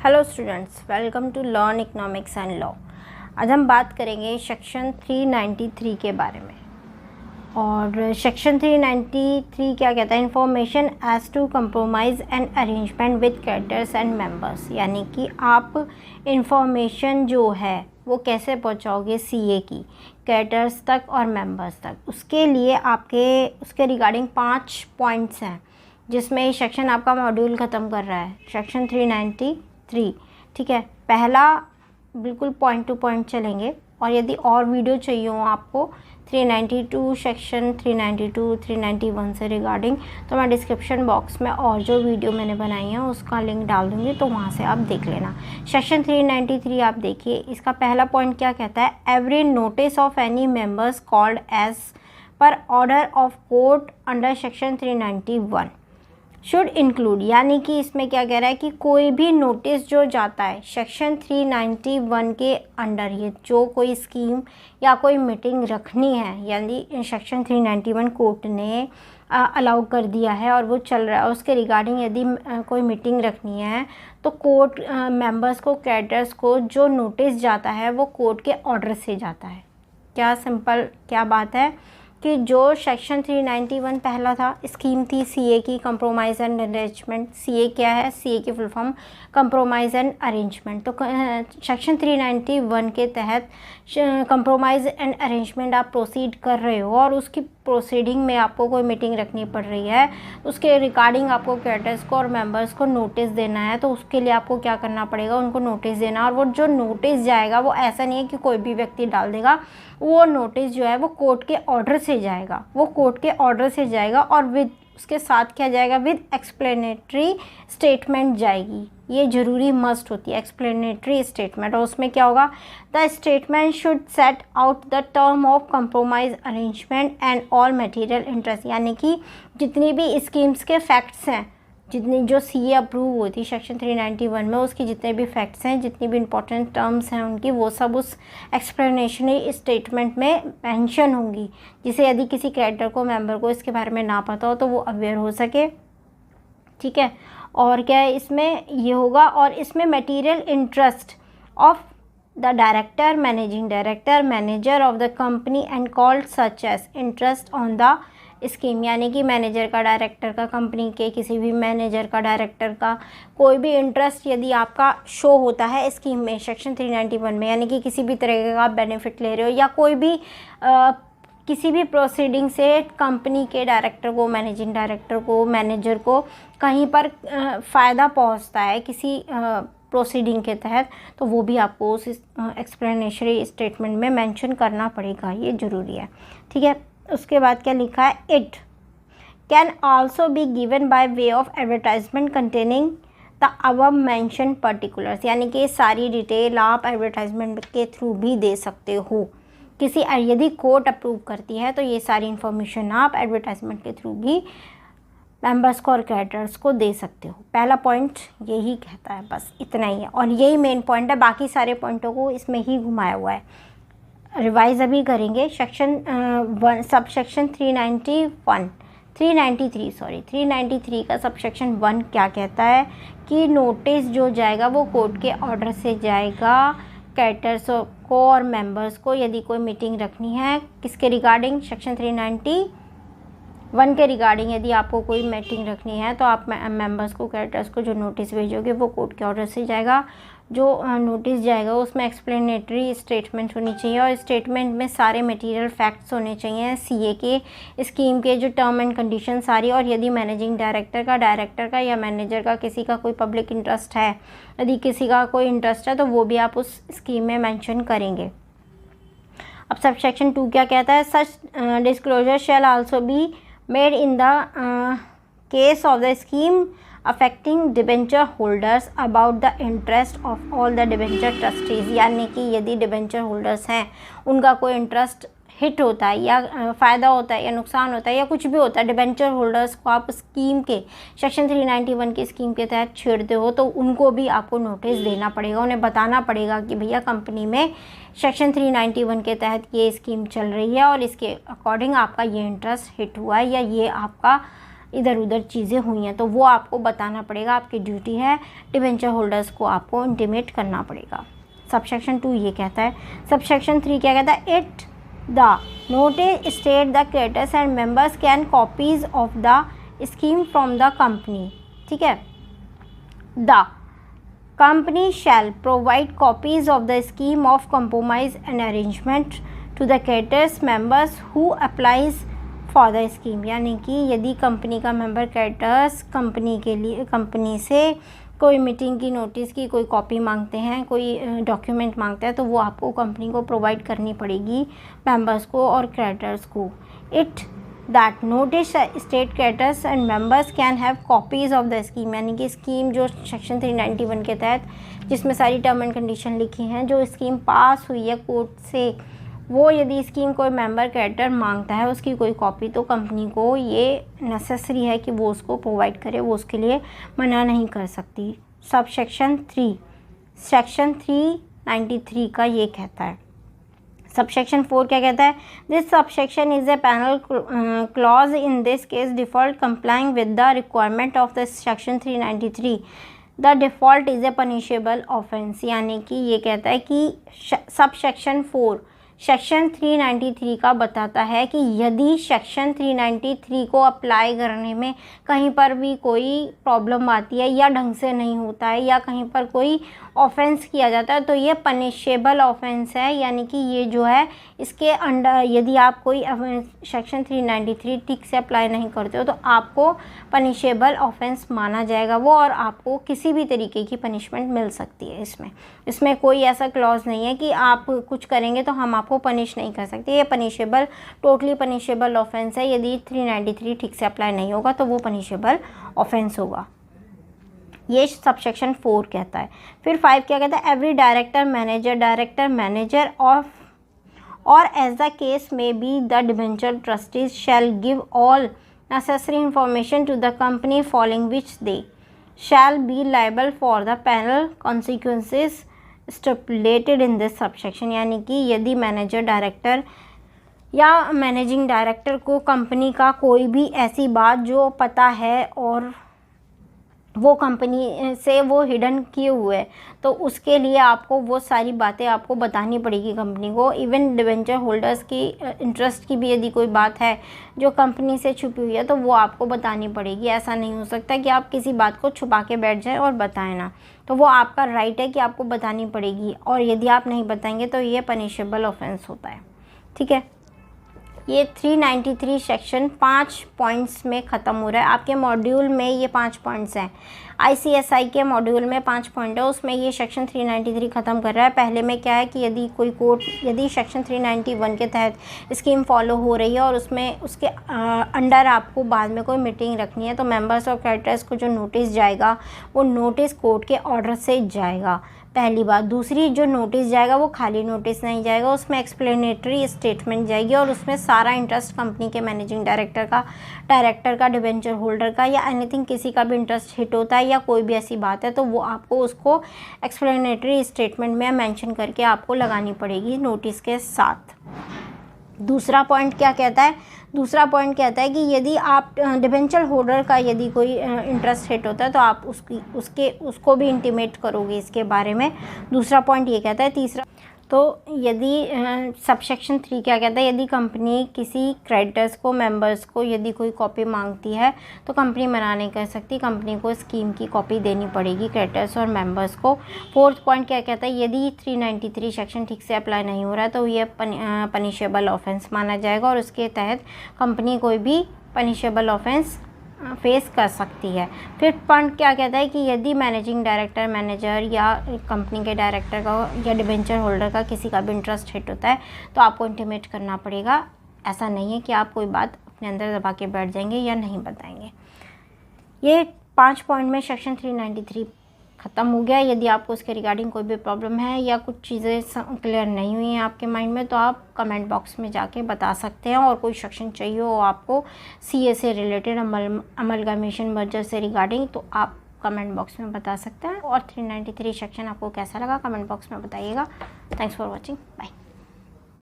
Hello students, welcome to learn economics and law. आज हम बात करेंगे सेक्शन 393 के बारे में। और सेक्शन 393 क्या कहता है? Information as to compromise and arrangement with creditors and members, यानी कि आप इंफॉर्मेशन जो है वो कैसे पहुंचाओगे सीए की क्रेडिटर्स तक और मेंबर्स तक। उसके लिए उसके रिगार्डिंग 5 पॉइंट्स हैं, जिसमें सेक्शन आपका मॉड्यूल ख़त्म कर रहा है, सेक्शन 393। ठीक है, पहला बिल्कुल पॉइंट टू पॉइंट चलेंगे। और यदि और वीडियो चाहिए हो आपको 392 सेक्शन 392 391 से रिगार्डिंग, तो मैं डिस्क्रिप्शन बॉक्स में और जो वीडियो मैंने बनाई है उसका लिंक डाल दूँगी, तो वहाँ से आप देख लेना। सेक्शन 393 आप देखिए, इसका पहला पॉइंट क्या कहता है? Every notice of any members called as per order of court under section 391 should include, यानी कि इसमें क्या कह रहा है कि कोई भी नोटिस जो जाता है सेक्शन 391 के अंडर, ये जो कोई स्कीम या कोई मीटिंग रखनी है, यानी सेक्शन 391 कोर्ट ने अलाउ कर दिया है और वो चल रहा है, उसके रिगार्डिंग यदि कोई मीटिंग रखनी है तो कोर्ट मेंबर्स को, क्रेडिटर्स को जो नोटिस जाता है वो कोर्ट के ऑर्डर से जाता है। क्या सिंपल क्या बात है कि जो सेक्शन 391 पहला था, स्कीम थी सीए की, कंप्रोमाइज़ एंड अरेंजमेंट। सीए क्या है? सीए की full form compromise and arrangement. तो सेक्शन 391 के तहत कंप्रोमाइज़ एंड अरेंजमेंट आप प्रोसीड कर रहे हो और उसकी प्रोसीडिंग में आपको कोई मीटिंग रखनी पड़ रही है, उसके रिगार्डिंग आपको क्रेडिटर्स को और मेंबर्स को नोटिस देना है। तो उसके लिए आपको क्या करना पड़ेगा? उनको नोटिस देना। और वो जो नोटिस जाएगा वो ऐसा नहीं है कि कोई भी व्यक्ति डाल देगा, वो नोटिस जो है वो कोर्ट के ऑर्डर से जाएगा, वो कोर्ट के ऑर्डर से जाएगा और विद उसके साथ क्या जाएगा? विद एक्सप्लेनेटरी स्टेटमेंट जाएगी। ये ज़रूरी मस्ट होती है एक्सप्लेनेटरी स्टेटमेंट। और उसमें क्या होगा? The statement should set out the term of compromise arrangement and all material interest, यानी कि जितनी भी स्कीम्स के फैक्ट्स हैं, जितनी जो सीए अप्रूव हुई थी सेक्शन 391 में, उसकी जितने भी फैक्ट्स हैं, जितनी भी इंपॉर्टेंट टर्म्स हैं उनकी, वो सब उस एक्सप्लेनेशनरी स्टेटमेंट में मेंशन होंगी, जिसे यदि किसी क्रेडिटर को, मेंबर को इसके बारे में ना पता हो तो वो अवेयर हो सके। ठीक है, और क्या है इसमें ये होगा? और इसमें material interest of the director, managing director, manager of the company and called such as interest on the scheme, यानी कि मैनेजर का, डायरेक्टर का, कंपनी के किसी भी मैनेजर का, डायरेक्टर का कोई भी इंटरेस्ट यदि आपका शो होता है स्कीम में सेक्शन 391 में, यानी कि किसी भी तरह का आप बेनिफिट ले रहे हो या कोई भी किसी भी प्रोसीडिंग से कंपनी के डायरेक्टर को, मैनेजिंग डायरेक्टर को, मैनेजर को कहीं पर फ़ायदा पहुंचता है किसी प्रोसीडिंग के तहत, तो वो भी आपको उस एक्सप्लेनेटरी स्टेटमेंट में मेंशन करना पड़ेगा, ये ज़रूरी है। ठीक है, उसके बाद क्या लिखा है? It can also be given by way of advertisement containing the above mention particulars, यानी कि सारी डिटेल आप एडवर्टाइजमेंट के थ्रू भी दे सकते हो। यदि कोर्ट अप्रूव करती है तो ये सारी इन्फॉर्मेशन आप एडवर्टाइजमेंट के थ्रू भी मेंबर्स को और क्रेडिटर्स को दे सकते हो। पहला पॉइंट यही कहता है, बस इतना ही है और यही मेन पॉइंट है, बाकी सारे पॉइंटों को इसमें ही घुमाया हुआ है। रिवाइज अभी करेंगे। सब सेक्शन 393 का सब सेक्शन 1 क्या कहता है कि नोटिस जो जाएगा वो कोर्ट के ऑर्डर से जाएगा क्रेडिटर्स को और मेंबर्स को, यदि कोई मीटिंग रखनी है किसके रिगार्डिंग? सेक्शन 391 के रिगार्डिंग यदि आपको कोई मीटिंग रखनी है तो आप मेंबर्स को, क्रेडिटर्स को जो नोटिस भेजोगे वो कोर्ट के ऑर्डर से जाएगा। जो नोटिस जाएगा उसमें एक्सप्लेनेटरी स्टेटमेंट होनी चाहिए और स्टेटमेंट में सारे मटेरियल फैक्ट्स होने चाहिए सीए के, स्कीम के जो टर्म एंड कंडीशन सारी। और यदि मैनेजिंग डायरेक्टर का, डायरेक्टर का या मैनेजर का किसी का कोई पब्लिक इंटरेस्ट है, यदि किसी का कोई इंटरेस्ट है तो वो भी आप उस स्कीम में मेंशन करेंगे। अब सब सेक्शन 2 क्या कहता है? Such disclosure shall also be made in the case of the scheme affecting debenture holders about the interest of all the debenture trustees, यानी कि यदि डिबेंचर होल्डर्स हैं उनका कोई इंटरेस्ट हिट होता है या फ़ायदा होता है या नुकसान होता है या कुछ भी होता है, डिबेंचर होल्डर्स को आप स्कीम के सेक्शन 391 की स्कीम के तहत छेड़ते हो तो उनको भी आपको नोटिस देना पड़ेगा, उन्हें बताना पड़ेगा कि भैया कंपनी में सेक्शन 391 के तहत ये स्कीम चल रही है और इसके अकॉर्डिंग आपका ये इंटरेस्ट हिट हुआ है या ये आपका इधर उधर चीज़ें हुई हैं तो वो आपको बताना पड़ेगा, आपकी ड्यूटी है, डिबेंचर होल्डर्स को आपको इंटीमेट करना पड़ेगा। सबसेक्शन 2 ये कहता है। सबसेक्शन 3 क्या कहता है? It the notice state the creditors and members can copies of the scheme from the company. ठीक है, the company shall provide copies of the scheme of compromise and arrangement to the creditors members who applies for the scheme। यानी कि यदि company का member creditors company के लिए company से कोई मीटिंग की नोटिस की कोई कॉपी मांगते हैं, कोई डॉक्यूमेंट मांगते हैं, तो वो आपको कंपनी को प्रोवाइड करनी पड़ेगी, मेंबर्स को और क्रेडिटर्स को। It that notice state creditors and members can have copies of the scheme। यानी कि स्कीम जो सेक्शन 391 के तहत जिसमें सारी टर्म एंड कंडीशन लिखी हैं, जो स्कीम पास हुई है कोर्ट से, वो यदि स्कीम कोई मेंबर क्रेडिटर मांगता है उसकी कोई कॉपी, तो कंपनी को ये नेसेसरी है कि वो उसको प्रोवाइड करे, वो उसके लिए मना नहीं कर सकती। सब सेक्शन 3 सेक्शन 393 का ये कहता है। सबसेक्शन 4 क्या कहता है? This subsection is a panel clause in this case default complying with the requirement of the section 393 the default is a punishable offence. यानी कि ये कहता है कि सबसेक्शन 4 सेक्शन 393 का बताता है कि यदि सेक्शन 393 को अप्लाई करने में कहीं पर भी कोई प्रॉब्लम आती है या ढंग से नहीं होता है या कहीं पर कोई ऑफेंस किया जाता है तो ये पनिशेबल ऑफेंस है। यानी कि ये जो है इसके अंडर यदि आप कोई सेक्शन 393 ठीक से अप्लाई नहीं करते हो तो आपको पनिशेबल ऑफेंस माना जाएगा वो, और आपको किसी भी तरीके की पनिशमेंट मिल सकती है। इसमें कोई ऐसा क्लॉज नहीं है कि आप कुछ करेंगे तो हम आपको पनिश नहीं कर सकते। ये पनिशेबल, टोटली पनिशेबल ऑफेंस है। यदि 393 ठीक से अप्लाई नहीं होगा तो वो पनिशेबल ऑफेंस होगा। ये सबसेक्शन 4 कहता है। फिर 5 क्या कहता है? एवरी डायरेक्टर मैनेजर ऑफ और as the case may be the debenture trustees shall give all necessary information to the company following which they shall be liable for the penal consequences stipulated in this subsection. यानी कि यदि manager director या managing director को company का कोई भी ऐसी बात जो पता है और वो कंपनी से वो हिडन किए हुए है तो उसके लिए आपको वो सारी बातें आपको बतानी पड़ेगी कंपनी को। इवन डिबेंचर होल्डर्स की इंटरेस्ट की भी यदि कोई बात है जो कंपनी से छुपी हुई है तो वो आपको बतानी पड़ेगी। ऐसा नहीं हो सकता कि आप किसी बात को छुपा के बैठ जाएं और बताएं ना, तो वो आपका राइट है कि आपको बतानी पड़ेगी, और यदि आप नहीं बताएंगे तो ये पनिशेबल ऑफेंस होता है। ठीक है, ये 393 सेक्शन 5 पॉइंट्स में ख़त्म हो रहा है। आपके मॉड्यूल में ये 5 पॉइंट्स हैं। ICSI के मॉड्यूल में 5 पॉइंट है, उसमें ये सेक्शन 393 ख़त्म कर रहा है। पहले में क्या है कि यदि कोई कोर्ट यदि सेक्शन 391 के तहत स्कीम फॉलो हो रही है और उसमें उसके अंडर आपको बाद में कोई मीटिंग रखनी है तो मेंबर्स और क्रेडिटर्स को जो नोटिस जाएगा वो नोटिस कोर्ट के ऑर्डर से जाएगा, पहली बात। दूसरी, जो नोटिस जाएगा वो खाली नोटिस नहीं जाएगा, उसमें एक्सप्लेनेटरी स्टेटमेंट जाएगी और उसमें सारा इंटरेस्ट कंपनी के मैनेजिंग डायरेक्टर का, डिबेंचर होल्डर का या एनीथिंग किसी का भी इंटरेस्ट हिट होता है या कोई भी ऐसी बात है तो वो आपको उसको एक्सप्लेनेटरी स्टेटमेंट में मेंशन करके आपको लगानी पड़ेगी नोटिस के साथ। दूसरा पॉइंट क्या कहता है? दूसरा पॉइंट कहता है कि यदि आप डिबेंचर होल्डर का यदि कोई इंटरेस्ट हिट होता है तो आप उसको भी इंटीमेट करोगे इसके बारे में। दूसरा पॉइंट ये कहता है। तीसरा, तो यदि सबसेक्शन 3 क्या कहता है? यदि कंपनी किसी क्रेडिटर्स को, मेंबर्स को यदि कोई कॉपी मांगती है तो कंपनी मना नहीं कर सकती, कंपनी को स्कीम की कॉपी देनी पड़ेगी क्रेडिटर्स और मेंबर्स को। फोर्थ पॉइंट क्या कहता है? यदि 393 सेक्शन ठीक से अप्लाई नहीं हो रहा है तो ये पनिशेबल ऑफेंस माना जाएगा और उसके तहत कंपनी कोई भी पनिशेबल ऑफेंस फेस कर सकती है। फिर पॉइंट क्या कहता है कि यदि मैनेजिंग डायरेक्टर, मैनेजर या कंपनी के डायरेक्टर का या डिबेंचर होल्डर का किसी का भी इंटरेस्ट हिट होता है तो आपको इंटीमेट करना पड़ेगा। ऐसा नहीं है कि आप कोई बात अपने अंदर दबा के बैठ जाएंगे या नहीं बताएंगे। ये 5 पॉइंट में सेक्शन 393 ख़त्म हो गया। यदि आपको उसके रिगार्डिंग कोई भी प्रॉब्लम है या कुछ चीज़ें क्लियर नहीं हुई हैं आपके माइंड में तो आप कमेंट बॉक्स में जाके बता सकते हैं। और कोई सेक्शन चाहिए हो आपको CA से रिलेटेड, अमलगामेशन मर्जर से रिगार्डिंग, तो आप कमेंट बॉक्स में बता सकते हैं। और 393 सेक्शन आपको कैसा लगा कमेंट बॉक्स में बताइएगा। Thanks for watching, bye.